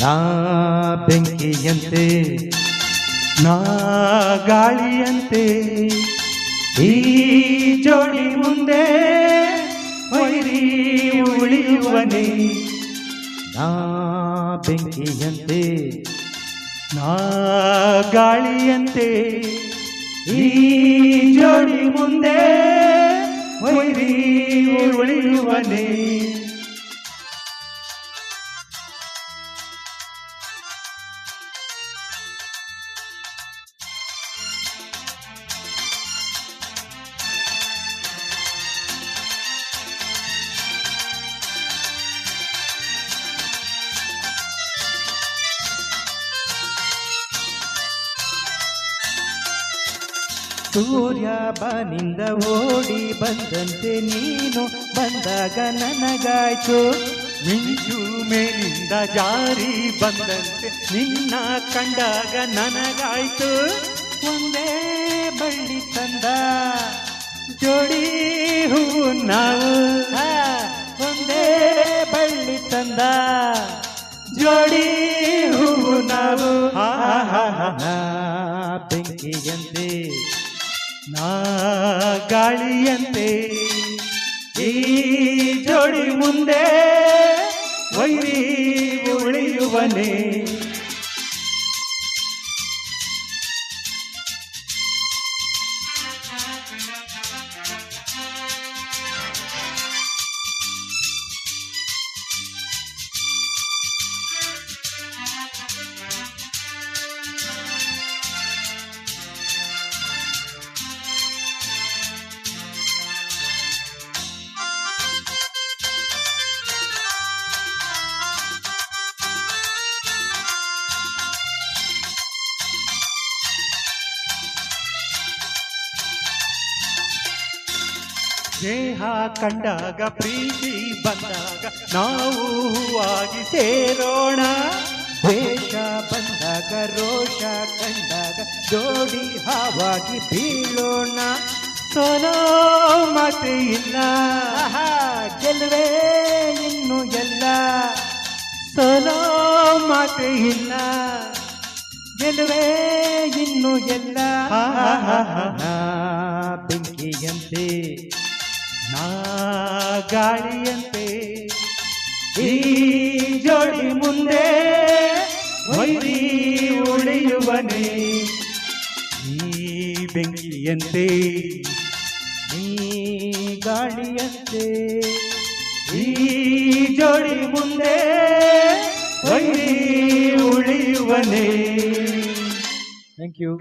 ನಾ ಬೆಂಕಿಯಂತೆ ನಾ ಗಾಳಿಯಂತೆ ಈ ಜೋಡಿ ಮುಂದೆ ವೈರಿ ಉಳಿಯುವನೇ ನಾ ಬೆಂಕಿಯಂತೆ ನಾ ಗಾಳಿಯಂತೆ ಈ ಜೋಡಿ ಮುಂದೆ ವೈರಿ ಉಳಿಯುವನೇ ಸೂರ್ಯ ಬನಿಂದ ಓಡಿ ಬಂದಂತೆ ನೀನು ಬಂದಾಗ ನನಗಾಯ್ತು ಮಿಂಚು ಮೇಲಿಂದ ಜಾರಿ ಬಂದಂತೆ ನಿನ್ನ ಕಂಡಾಗ ನನಗಾಯ್ತು ಒಂದೇ ಬಳ್ಳಿ ತಂದ ಜೋಡಿ ಹೂವು ನಾವು ಒಂದೇ ಬಳ್ಳಿ ತಂದ ಜೋಡಿ ಹೂವು ನಾವು ಬೆಂಕಿಯಂತೆ ನಾ ಗಾಳಿಯಂತೆ ಈ ಜೋಡಿ ಮುಂದೆ ವೈರಿ ಉಳಿಯುವನೇ ಸ್ನೇಹ ಕಂಡಾಗ ಪ್ರೀತಿ ಬಂದಾಗ ನಾವು ಹೂವಾಗಿ ಸೇರೋಣ ದ್ವೇಷ ಬಂದಾಗ ರೋಷ ಕಂಡಾಗ ಜೋಡಿ ಹಾವಾಗಿ ಬೀಳೋಣ ಸೋಲೋ ಮಾತೆ ಇಲ್ಲ ಗೆಲ್ವೇ ಇನ್ನು ಎಲ್ಲ ಸೋಲೋ ಮಾತೆ ಇಲ್ಲ ಗೆಲ್ವೇ ಇನ್ನು ಎಲ್ಲ ಬೆಂಕಿಯಂತೆ ನಾ ಗಾಳಿಯಂತೆ ಈ ಜೋಡಿ ಮುಂದೆ ವೈರಿ ಉಳಿಯುವನೇ ಈ ಬೆಂಕಿಯಂತೆ ಈ ಗಾಳಿಯಂತೆ ಈ ಜೋಡಿ ಮುಂದೆ ವೈರಿ ಉಳಿಯುವನೇ ಥ್ಯಾಂಕ್ ಯು